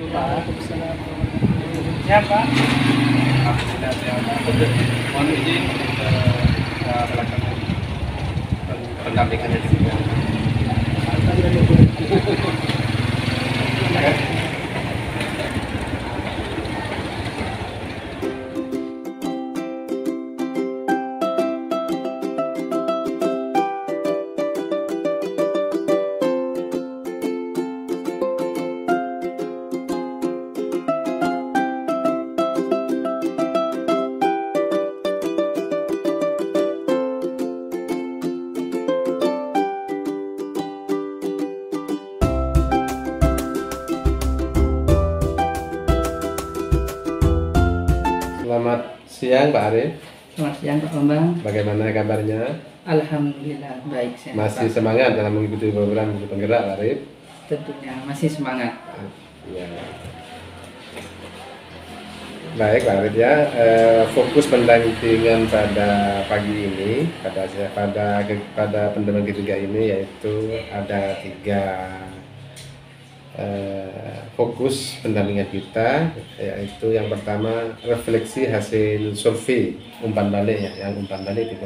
Waalaikumsalam. Siapa? Aku sudah mohon izin melakukan pendampingannya di sini. Selamat siang Pak Arif. Selamat siang Pak Bambang. Bagaimana kabarnya? Alhamdulillah baik saya. Masih semangat dalam mengikuti program Guru Penggerak Pak Arif? Tentunya masih semangat. Ya. Baik Pak Arif ya, fokus pendampingan pada pagi ini pada pendampingan ketiga ini yaitu ada 3 fokus pendampingan kita, yaitu yang pertama refleksi hasil survei umpan balik ya, yang umpan balik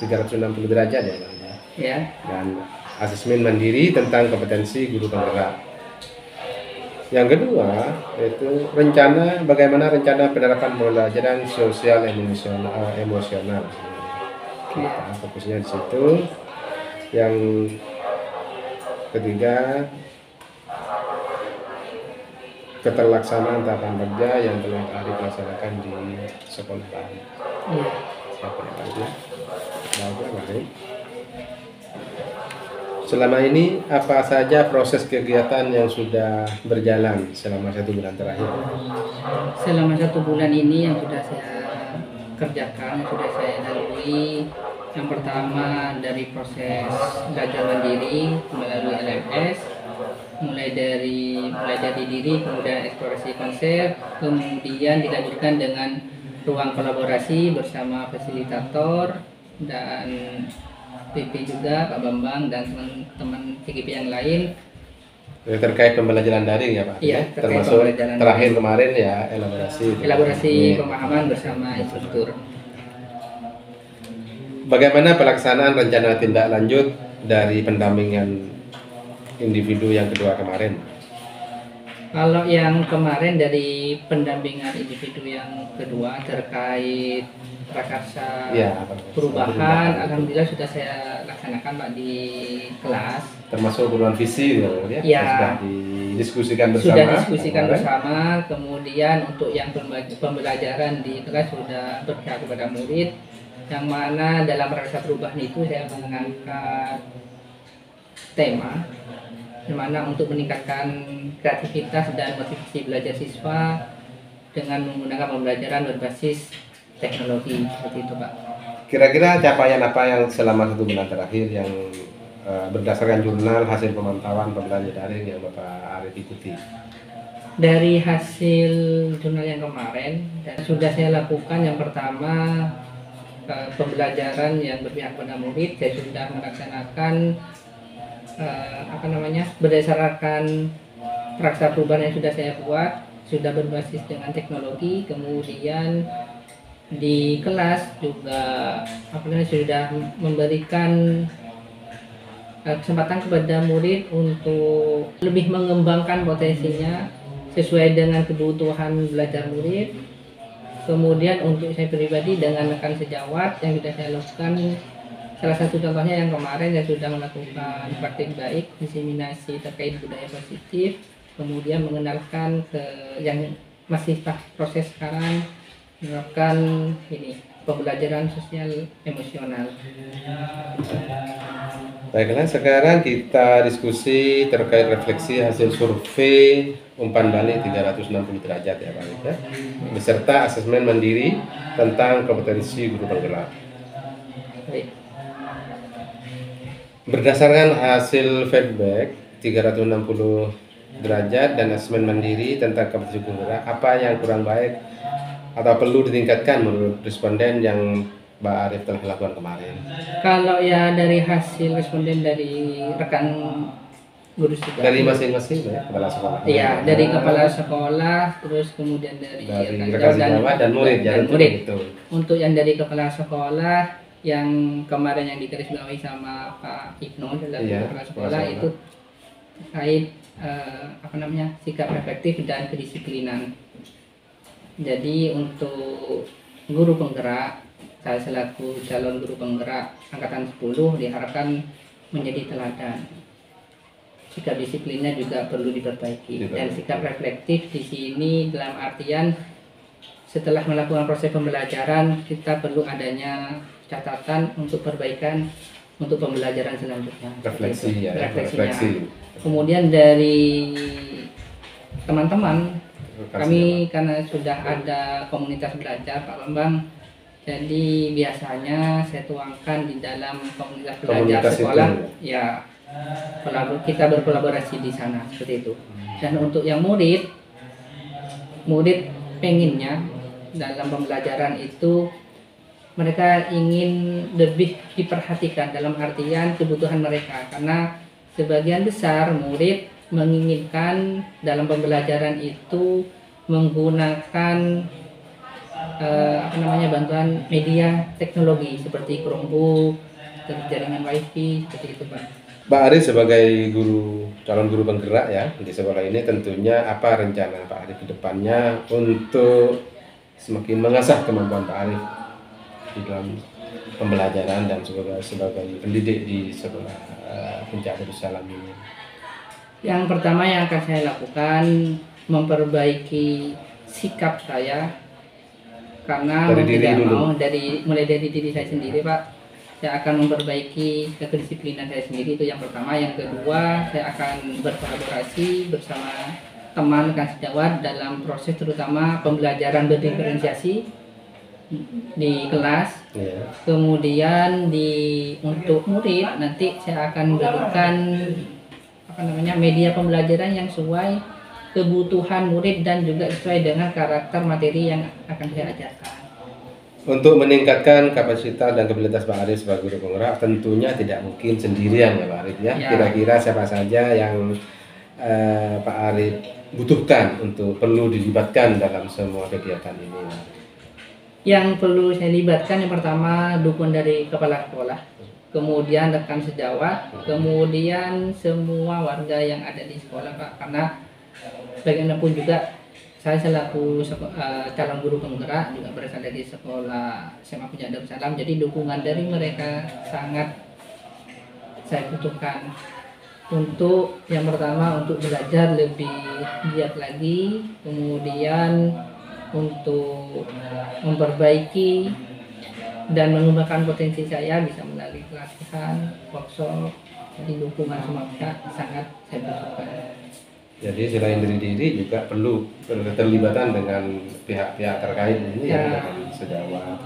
360 derajat ya Pak Ya. dan asesmen mandiri tentang kompetensi guru penggerak. Yang kedua yaitu bagaimana rencana penerapan pembelajaran sosial emosional. Kita fokusnya di situ. Yang ketiga, keterlaksanaan tahapan kerja yang telah dilaksanakan di sekolah tadi. Iya. Siapa yang tadi? Baik. Selama ini apa saja proses kegiatan yang sudah berjalan selama 1 bulan terakhir? Selama 1 bulan ini yang sudah saya kerjakan, sudah saya lalui. Yang pertama dari proses belajar mandiri melalui LMS, mulai dari diri, kemudian eksplorasi konsep, kemudian dilanjutkan dengan ruang kolaborasi bersama fasilitator dan PP juga Pak Bambang dan teman-teman TGP yang lain. Terkait pembelajaran daring ya Pak? Iya, termasuk terakhir kemarin ya elaborasi pemahaman bersama instruktur. Bagaimana pelaksanaan rencana tindak lanjut dari pendampingan individu yang kedua kemarin? Kalau yang kemarin dari pendampingan individu yang kedua terkait prakarsa ya, perubahan, alhamdulillah sudah saya laksanakan Pak di kelas. Termasuk perubahan visi ya? Sudah didiskusikan bersama. Sudah diskusikan bersama. Kemudian untuk yang pembelajaran di kelas sudah berpihak kepada murid, yang mana dalam prakarsa perubahan itu saya mengangkat tema di mana untuk meningkatkan kreativitas dan motivasi belajar siswa dengan menggunakan pembelajaran berbasis teknologi seperti itu Pak. Kira-kira capaian apa yang selama 1 bulan terakhir yang berdasarkan jurnal hasil pemantauan pembelajaran daring yang Bapak Arif ikuti? Dari hasil jurnal yang kemarin sudah saya lakukan, yang pertama pembelajaran yang berpihak pada murid, saya sudah melaksanakan berdasarkan prakarsa perubahan yang sudah saya buat, sudah berbasis dengan teknologi. Kemudian di kelas juga sudah memberikan kesempatan kepada murid untuk lebih mengembangkan potensinya sesuai dengan kebutuhan belajar murid. Kemudian untuk saya pribadi dengan rekan sejawat yang sudah saya lakukan, salah satu contohnya yang kemarin saya sudah melakukan praktik baik, diseminasi terkait budaya positif, kemudian mengenalkan ke yang masih proses sekarang, menerapkan pembelajaran sosial emosional. Baiklah, sekarang kita diskusi terkait refleksi hasil survei umpan balik 360 derajat ya Pak ya, beserta asesmen mandiri tentang kompetensi guru penggerak. Baik. Berdasarkan hasil feedback 360 derajat dan asesmen mandiri tentang kompetensi guru penggerak, apa yang kurang baik atau perlu ditingkatkan menurut responden yang Mbak Arif telah lakukan kemarin? Kalau ya dari hasil responden dari rekan guru juga. Dari masing-masing ya, kepala sekolah. Iya, dari kepala sekolah, terus kemudian dari rekan sejawat dan murid ya, dan murid. Itu. Untuk yang dari kepala sekolah yang kemarin yang digarisbawahi sama Pak Ibnu dalam kepala sekolah itu terkait sikap efektif dan kedisiplinan. Jadi untuk guru penggerak, saya selaku calon guru penggerak angkatan 10 diharapkan menjadi teladan. Sikap disiplinnya juga perlu diperbaiki. Dan sikap reflektif di sini dalam artian setelah melakukan proses pembelajaran kita perlu adanya catatan untuk perbaikan untuk pembelajaran selanjutnya. Refleksi ya, refleksi. Kemudian dari teman-teman kami karena sudah ada komunitas belajar Pak Bambang, jadi biasanya saya tuangkan di dalam komunitas belajar sekolah itu. Ya kita berkolaborasi di sana seperti itu. Dan untuk yang murid pengennya dalam pembelajaran itu mereka ingin lebih diperhatikan dalam artian kebutuhan mereka, karena sebagian besar murid menginginkan dalam pembelajaran itu menggunakan bantuan media teknologi seperti Chromebook, jaringan WiFi seperti itu Pak. Pak Arif sebagai calon guru penggerak ya di sekolah ini, tentunya apa rencana Pak Arif ke depannya untuk semakin mengasah kemampuan Pak Arif di dalam pembelajaran dan sebagai pendidik di sekolah Puncak Darussalam ini? Yang pertama yang akan saya lakukan memperbaiki sikap saya, karena mulai dari diri saya sendiri Pak. Saya akan memperbaiki kedisiplinan saya sendiri, itu yang pertama. Yang kedua, saya akan berkolaborasi bersama teman rekan sejawat dalam proses terutama pembelajaran berdiferensiasi di kelas. Kemudian untuk murid nanti saya akan berikan media pembelajaran yang sesuai kebutuhan murid dan juga sesuai dengan karakter materi yang akan saya ajarkan. Untuk meningkatkan kapasitas dan kapabilitas Pak Arif sebagai guru penggerak tentunya tidak mungkin sendirian ya Pak Arif ya. Kira-kira siapa saja yang Pak Arif butuhkan untuk perlu dilibatkan dalam semua kegiatan ini? Yang perlu saya libatkan yang pertama dukungan dari kepala sekolah, kemudian rekan sejawat, kemudian semua warga yang ada di sekolah Pak, karena bagaimanapun juga saya selaku calon guru penggerak juga berasal dari sekolah SMA Puncak Darussalam, jadi dukungan dari mereka sangat saya butuhkan untuk yang pertama untuk belajar lebih giat lagi, kemudian untuk memperbaiki dan mengembangkan potensi saya bisa melalui pelatihan, workshop, jadi dukungan semua pihak sangat saya butuhkan. Jadi selain dari diri juga perlu keterlibatan dengan pihak-pihak terkait ini ya, dengan sejawat,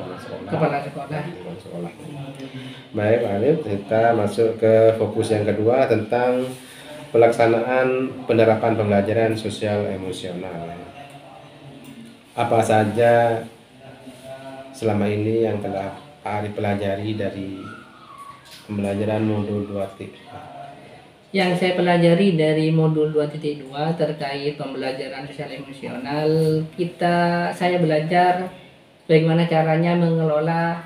kepala sekolah. Baik Pak Arif, kita masuk ke fokus yang kedua tentang pelaksanaan penerapan pembelajaran sosial emosional. Apa saja selama ini yang telah Pak Arif pelajari dari pembelajaran modul 2.0? Yang saya pelajari dari modul 2.2 terkait pembelajaran sosial emosional, saya belajar bagaimana caranya mengelola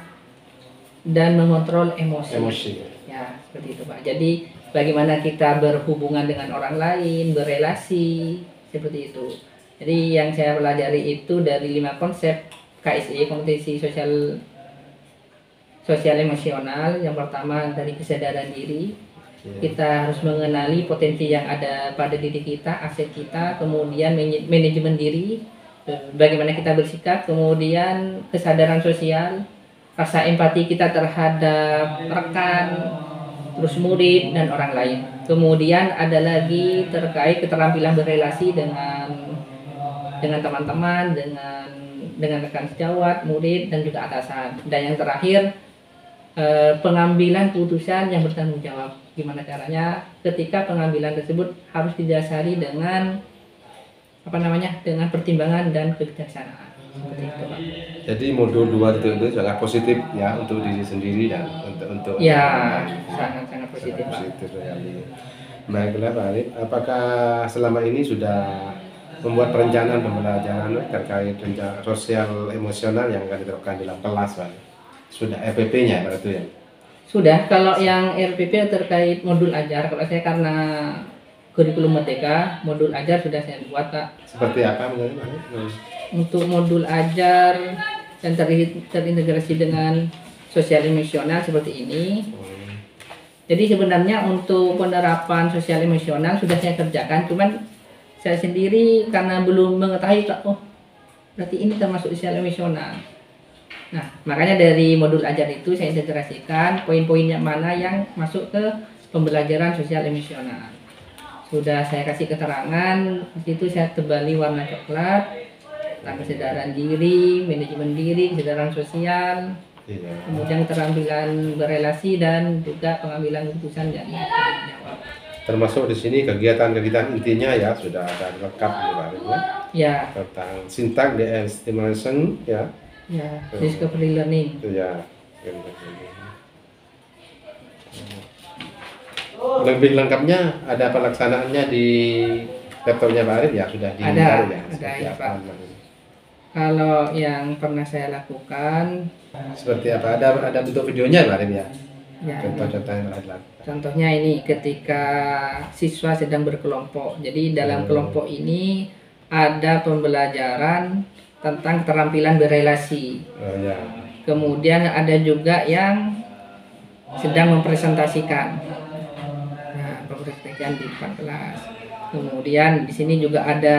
dan mengontrol emosi. Ya, seperti itu Pak. Jadi bagaimana kita berhubungan dengan orang lain, berelasi, seperti itu. Jadi yang saya pelajari itu dari 5 konsep KSE, kompetensi sosial emosional. Yang pertama dari kesadaran diri. Kita harus mengenali potensi yang ada pada diri kita, aset kita, kemudian manajemen diri, bagaimana kita bersikap, kemudian kesadaran sosial, rasa empati kita terhadap rekan, terus murid dan orang lain. Kemudian ada lagi terkait keterampilan berrelasi dengan teman-teman, dengan rekan sejawat, murid dan juga atasan. Dan yang terakhir pengambilan putusan yang bertanggung jawab. Gimana caranya ketika pengambilan tersebut harus didasari dengan dengan pertimbangan dan kebijaksanaan. Seperti itu, Pak. Jadi modul 2 itu sangat positif ya untuk diri sendiri dan untuk ya sangat positif, Pak. Baiklah Pak Arif, apakah selama ini sudah membuat perencanaan pembelajaran terkait rencana sosial emosional yang akan diterapkan dalam kelas Pak? Sudah RPP-nya berarti ya? Sudah, kalau yang RPP terkait modul ajar, kalau saya karena kurikulum Merdeka, modul ajar sudah saya buat Pak. Seperti apa menurut Pak Arif? Untuk modul ajar yang terintegrasi dengan sosial emosional seperti ini. Jadi sebenarnya untuk penerapan sosial emosional sudah saya kerjakan, cuman saya sendiri karena belum mengetahui, oh berarti ini termasuk sosial emosional. Nah, makanya dari modul ajar itu saya integrasikan poin-poinnya mana yang masuk ke pembelajaran sosial emosional. Sudah saya kasih keterangan, di situ saya tebali warna coklat, tentang kesadaran diri, manajemen diri, kesadaran sosial, kemudian keterampilan berelasi dan juga pengambilan keputusan yang jawab. Termasuk di sini kegiatan-kegiatan intinya ya sudah ada lengkap ya. Ya. Tentang syntax, de-estimation ya. Ya, discovery learning. Ya. Lebih lengkapnya ada pelaksanaannya di laptopnya Pak Arif ya, sudah di ada ya Pak. Kalau yang pernah saya lakukan seperti apa? Ada bentuk videonya Pak Arif ya? Ya, contoh-contoh yang lain. Contohnya ini ketika siswa sedang berkelompok. Jadi dalam kelompok ini ada pembelajaran tentang keterampilan berelasi. Ya. Kemudian ada juga yang sedang mempresentasikan. Nah, mempresentasikan di depan kelas. Kemudian di sini juga ada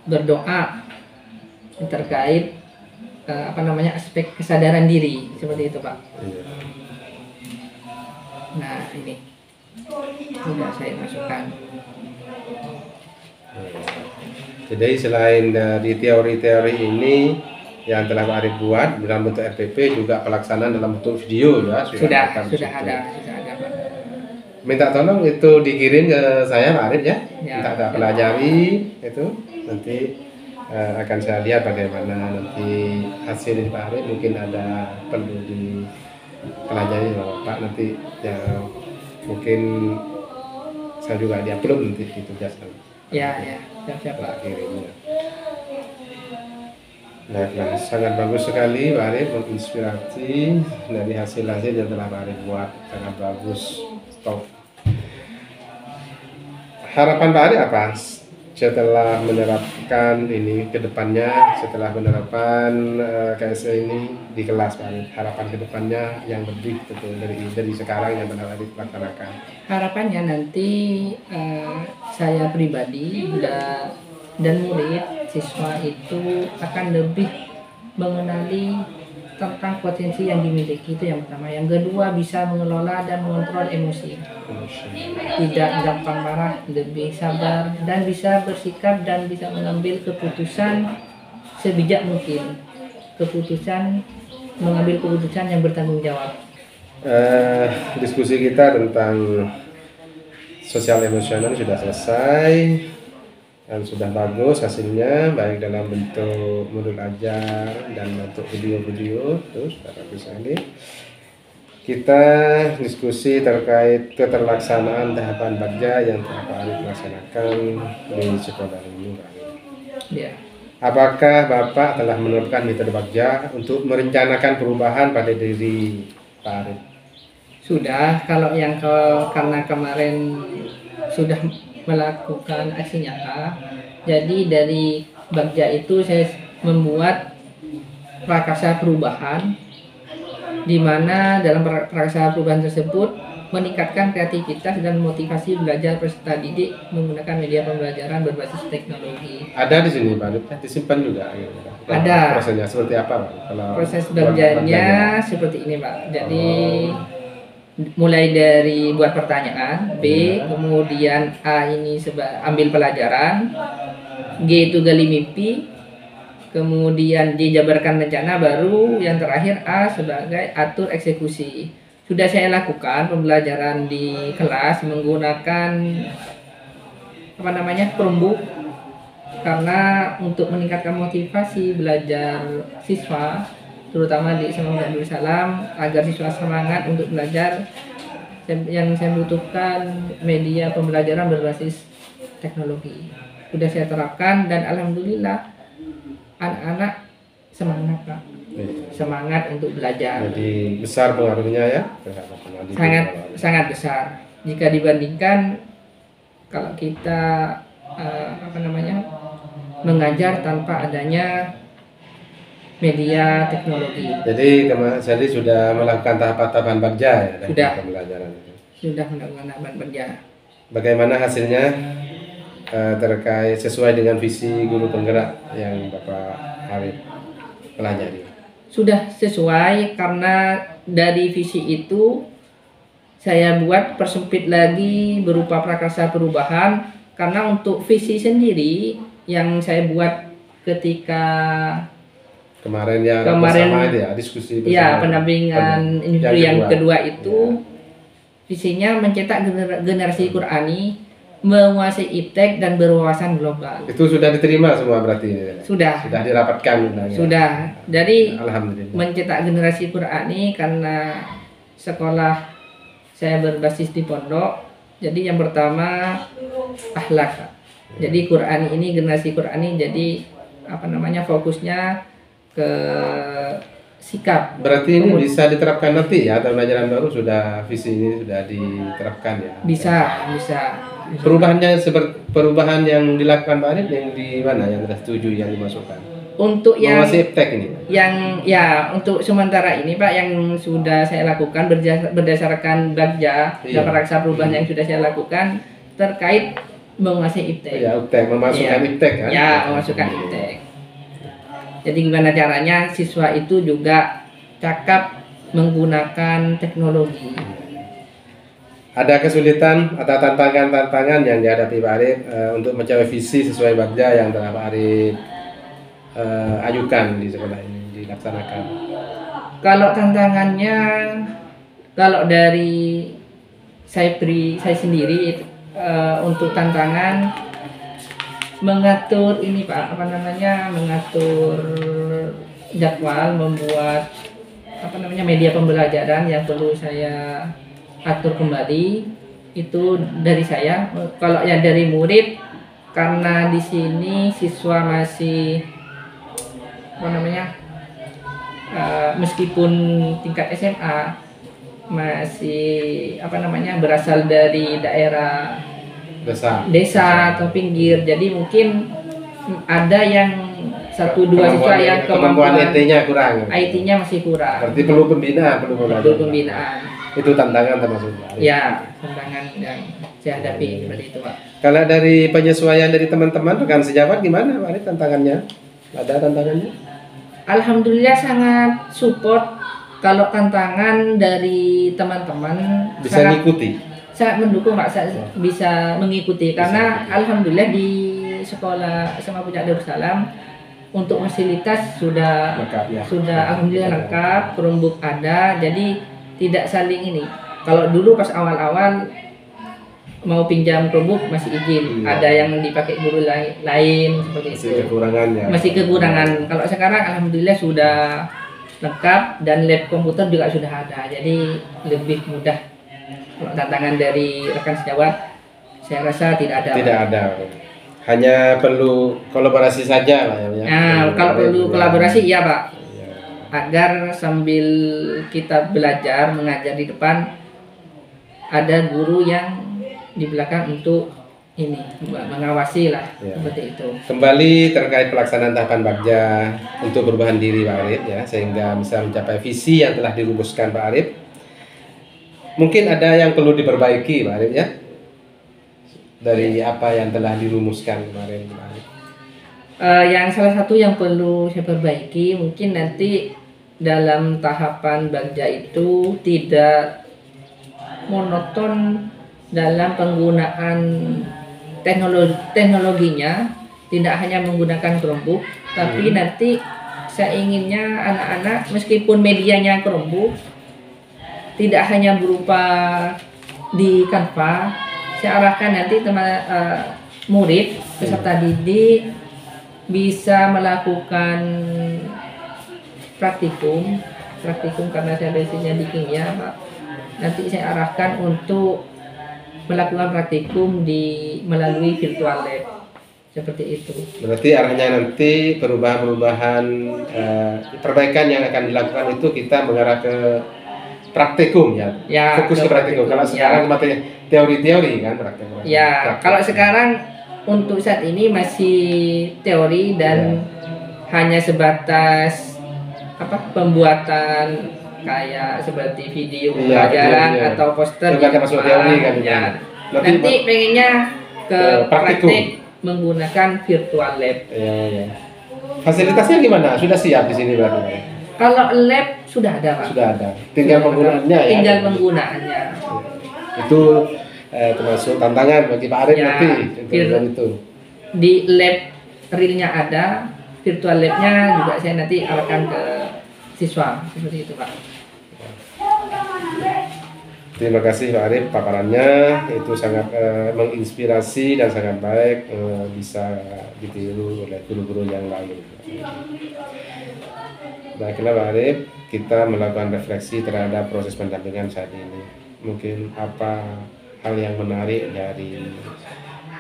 berdoa terkait aspek kesadaran diri seperti itu Pak. Iya. Nah ini sudah saya masukkan. Jadi selain dari teori-teori ini yang telah Pak Arif buat dalam bentuk RPP, juga pelaksanaan dalam bentuk video ya sudah ada Pak. Minta tolong itu dikirim ke saya Pak Arif ya. Minta ada pelajari itu nanti akan saya lihat bagaimana nanti hasil dari Pak Arif, mungkin ada perlu dipelajari sama Pak nanti ya, mungkin saya juga diupload nanti ditugaskan. Ya, siap Pak. Kirimnya. Nah, sangat bagus sekali Pak Arif, menginspirasi dari hasil-hasil yang telah Pak Arif buat, sangat bagus. Stop. Harapan Pak Arif apa setelah menerapkan ini ke depannya, setelah penerapan KSE ini di kelas Pak Arif? Harapan ke depannya yang lebih betul dari sekarang yang benar Arif laksanakan. Harapannya nanti saya pribadi dan murid siswa itu akan lebih mengenali tentang potensi yang dimiliki, itu yang pertama. Yang kedua, bisa mengelola dan mengontrol emosi. Tidak gampang marah, lebih sabar, dan bisa bersikap dan bisa mengambil keputusan sebijak mungkin. Mengambil keputusan yang bertanggung jawab. Diskusi kita tentang sosial emosional sudah selesai dan sudah bagus hasilnya, baik dalam bentuk modul ajar dan bentuk video-video, terus bagus sekali. Kita diskusi terkait keterlaksanaan tahapan Bagja yang telah Pak Arif laksanakan di sekolah ini. Ya. Apakah Bapak telah menerapkan metode Bagja untuk merencanakan perubahan pada diri Pak Arif? Sudah, kalau yang karena kemarin sudah melakukan aksi nyata, jadi dari Bagja itu saya membuat prakarsa perubahan, di mana dalam prakarsa perubahan tersebut meningkatkan kreativitas dan motivasi belajar peserta didik menggunakan media pembelajaran berbasis teknologi. Ada di sini Pak, disimpan juga. Ada. Prosesnya seperti apa Pak? Proses Bagjanya seperti ini Pak. Jadi mulai dari buat pertanyaan, B, kemudian A ini ambil pelajaran, G itu gali mimpi, kemudian D jabarkan rencana, baru yang terakhir A sebagai atur eksekusi. Sudah saya lakukan pembelajaran di kelas menggunakan Chromebook, karena untuk meningkatkan motivasi belajar siswa, terutama di SMA Abdul Salam, agar siswa semangat untuk belajar, Yang saya butuhkan media pembelajaran berbasis teknologi. Sudah saya terapkan dan alhamdulillah anak-anak semangat Pak. Semangat untuk belajar. Jadi besar pengaruhnya ya terhadap Sangat sangat besar. Jika dibandingkan kalau kita mengajar tanpa adanya media teknologi. Jadi Sally sudah melakukan tahapan-tahapan bagja ya Sudah. Pembelajaran itu. Sudah melakukan tahapan bagja. Bagaimana hasilnya terkait sesuai dengan visi guru penggerak yang Bapak Arif pelajari? Sudah Sesuai karena dari visi itu saya buat persempit lagi berupa prakarsa perubahan, karena untuk visi sendiri yang saya buat ketika kemarin bersama itu ya, diskusi bersama. Ya, pendampingan industri yang kedua itu visinya mencetak generasi Qurani menguasai iptek dan berwawasan global. Itu sudah diterima semua berarti? Sudah dirapatkan? Sudah. Jadi alhamdulillah. Mencetak generasi Qurani karena sekolah saya berbasis di pondok. Jadi yang pertama akhlak. Jadi Qurani ini, generasi Qurani, jadi fokusnya ke sikap. Berarti ini bisa diterapkan nanti ya, tahun ajaran baru sudah visi ini sudah diterapkan ya? Bisa. Perubahan yang dilakukan Pak Arif yang di mana yang sudah setuju yang dimasukkan? Untuk yang masih iptek ini? Untuk sementara ini Pak, yang sudah saya lakukan berdasarkan bagja dan praksa perubahan yang sudah saya lakukan terkait menguasai iptek. Ya, memasukkan iptek kan? Ya, memasukkan iptek. Jadi gimana caranya siswa itu juga cakap menggunakan teknologi. Ada kesulitan atau tantangan-tantangan yang dihadapi Pak Arif untuk mencapai visi sesuai bagja yang telah Pak Arif ajukan di sekolah ini dilaksanakan? Kalau tantangannya, kalau dari saya sendiri untuk tantangan mengatur ini Pak, mengatur jadwal, membuat media pembelajaran yang perlu saya atur kembali itu dari saya. Kalau yang dari murid, karena di sini siswa masih meskipun tingkat SMA masih berasal dari daerah desa atau pinggir, jadi mungkin ada yang 1-2 siswa yang kemampuan IT-nya kurang. IT-nya masih kurang. Berarti perlu pembinaan. Itu tantangan termasuk. Ya, tantangan yang saya hadapi seperti itu Pak. Kalau dari penyesuaian dari teman-teman rekan sejawat gimana Pak? Tantangannya? Ada tantangannya? Alhamdulillah sangat support. Kalau tantangan dari teman-teman bisa mengikuti. Sangat mendukung Pak, bisa mengikuti karena alhamdulillah di sekolah SMA Puncak Darussalam untuk fasilitas sudah lengkap, ya. Alhamdulillah lengkap, Chromebook ada, jadi tidak saling ini. Kalau dulu pas awal-awal mau pinjam Chromebook masih izin, ada yang dipakai guru lain seperti itu. Masih kekurangan. Kalau sekarang alhamdulillah sudah lengkap dan lab komputer juga sudah ada, jadi lebih mudah. Kalau tantangan dari rekan sejawat, saya rasa tidak ada. Hanya perlu kolaborasi saja lah ya. Nah, kalau perlu kolaborasi iya Pak. Agar sambil kita belajar mengajar di depan, ada guru yang di belakang untuk ini mengawasi lah, seperti itu. Kembali terkait pelaksanaan tahapan bagja untuk perubahan diri Pak Arif ya, sehingga bisa mencapai visi yang telah dirumuskan Pak Arif. Mungkin ada yang perlu diperbaiki Pak Arif ya, dari apa yang telah dirumuskan kemarin Pak Arif. Yang salah satu yang perlu saya perbaiki, mungkin nanti dalam tahapan bagja itu tidak monoton dalam penggunaan teknologinya, tidak hanya menggunakan Chromebook, tapi nanti saya inginnya anak-anak meskipun medianya Chromebook tidak hanya berupa di Canva, saya arahkan nanti murid peserta didik bisa melakukan praktikum karena saya basicnya di kimia Pak. nanti saya arahkan untuk melakukan praktikum melalui virtual lab seperti itu. Berarti arahnya nanti perubahan-perubahan perbaikan yang akan dilakukan itu kita mengarah ke praktikum ya, fokus ke praktikum. Kalau sekarang teori-teori kan praktikum. Ya, kalau sekarang untuk saat ini masih teori dan hanya sebatas pembuatan kayak seperti video pembelajaran atau poster gitu masuk teori kan ya. Nanti pengennya ke praktik menggunakan virtual lab. Ya. Fasilitasnya gimana? Sudah siap di sini berarti? Kalau lab sudah ada, Pak. Sudah ada. Tinggal penggunaannya ya. Tinggal penggunaannya. Itu termasuk tantangan bagi Pak Arif nanti itu. Di lab realnya ada, virtual labnya juga saya nanti arahkan ke siswa seperti itu, Pak. Terima kasih Pak Arif, paparannya itu sangat menginspirasi dan sangat baik, bisa ditiru oleh guru-guru yang lain. Baiklah Pak Arif, kita melakukan refleksi terhadap proses pendampingan saat ini. Mungkin apa hal yang menarik dari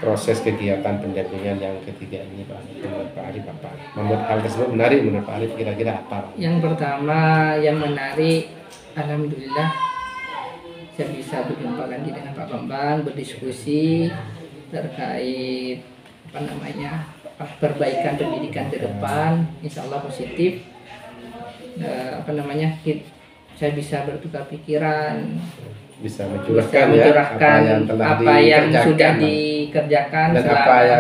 proses kegiatan pendampingan yang ketiga ini Pak Arif, menurut Pak Arif apa? Membuat hal tersebut menarik menurut Pak Arif kira-kira apa? Yang pertama yang menarik, alhamdulillah saya bisa berjumpa lagi dengan Pak Bambang, berdiskusi terkait perbaikan pendidikan ke depan. Insya Allah positif. Saya bisa bertukar pikiran, bisa mencurahkan apa yang sudah dikerjakan dan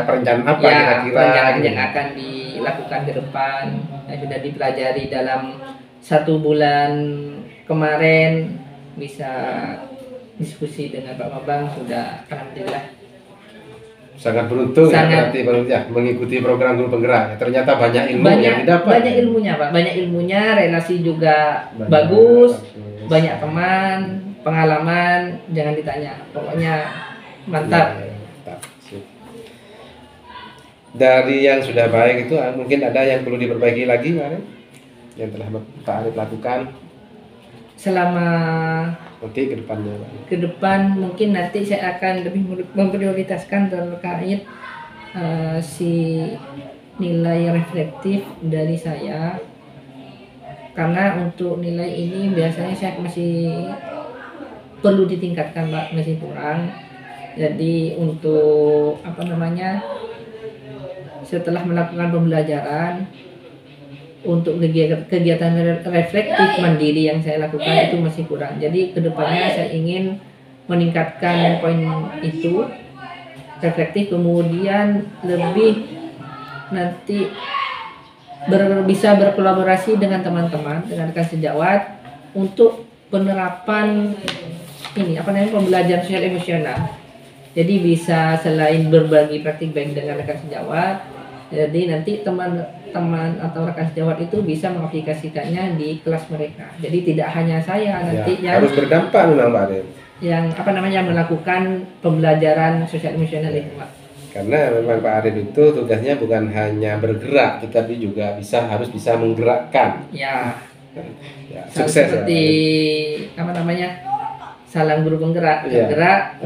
perencanaan yang akan dilakukan ke depan yang sudah dipelajari dalam 1 bulan kemarin. Bisa diskusi dengan Pak Bambang, sudah alhamdulillah sangat beruntung berarti mengikuti program guru penggerak. Ternyata banyak ilmu yang didapat. Banyak ilmunya Pak, banyak ilmunya, relasi juga bagus, banyak teman, pengalaman jangan ditanya, pokoknya mantap. Dari yang sudah baik itu mungkin ada yang perlu diperbaiki lagi Pak Arif, yang telah Pak Arif lakukan selama ke depannya Pak. Ke depan mungkin nanti saya akan lebih memprioritaskan terkait si nilai reflektif dari saya, karena untuk nilai ini biasanya saya masih perlu ditingkatkan Pak, masih kurang. Jadi untuk setelah melakukan pembelajaran, untuk kegiatan reflektif mandiri yang saya lakukan itu masih kurang. Jadi kedepannya saya ingin meningkatkan poin itu reflektif, kemudian lebih nanti bisa berkolaborasi dengan teman-teman, dengan rekan sejawat untuk penerapan pembelajaran sosial emosional. Jadi bisa selain berbagi praktik baik dengan rekan sejawat, jadi nanti teman-teman atau rekan sejawat itu bisa mengaplikasikannya di kelas mereka. Jadi tidak hanya saya nanti yang harus berdampak memang Pak Arif. Yang melakukan pembelajaran sosial emosional itu Pak. Karena memang Pak Arif itu tugasnya bukan hanya bergerak, tetapi juga harus bisa menggerakkan. Ya. Sukses seperti salam guru penggerak, bergerak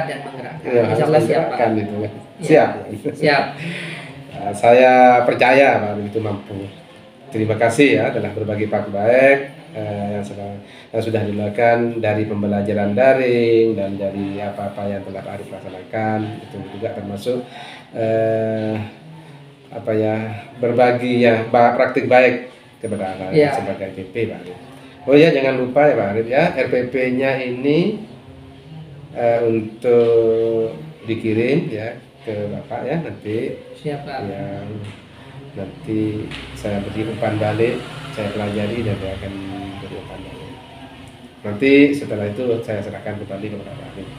dan menggerakkan. Insyaallah siap Pak. Siap. Saya percaya Pak Arif itu mampu. Terima kasih ya telah berbagi pak baik yang sudah dilakukan dari pembelajaran daring dan dari apa-apa yang telah Pak Arif laksanakan. Itu juga termasuk berbagi praktik baik kepada anak sebagai PP Pak Arif. Oh ya, jangan lupa ya Pak Arif ya, RPP-nya ini untuk dikirim ya ke Bapak ya nanti. Siapa? Yang nanti saya beri umpan balik, saya pelajari dan saya akan beri umpan balik. Nanti setelah itu saya serahkan kembali kepada Pak Arif.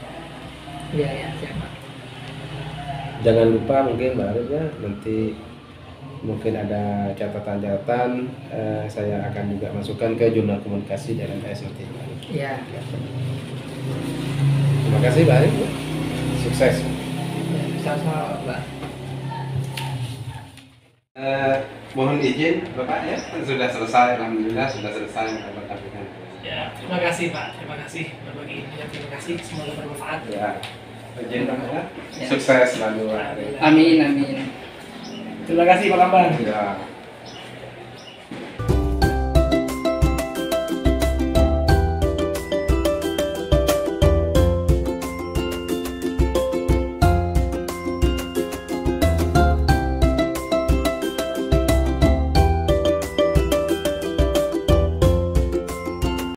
Iya, siapa? Jangan lupa mungkin Pak Arif ya, nanti mungkin ada catatan-catatan saya akan juga masukkan ke jurnal komunikasi dalam SLT. Iya. Terima kasih Pak Arif. Sukses. Sama-sama Pak. Mohon izin Bapak ya, sudah selesai, alhamdulillah sudah selesai mendapatkan Ya, terima kasih Pak, terima kasih berbagi, terima kasih, semoga bermanfaat. Ya. Izin ya. Sukses selalu. Amin, amin. Terima kasih Pak Lambang. Ya.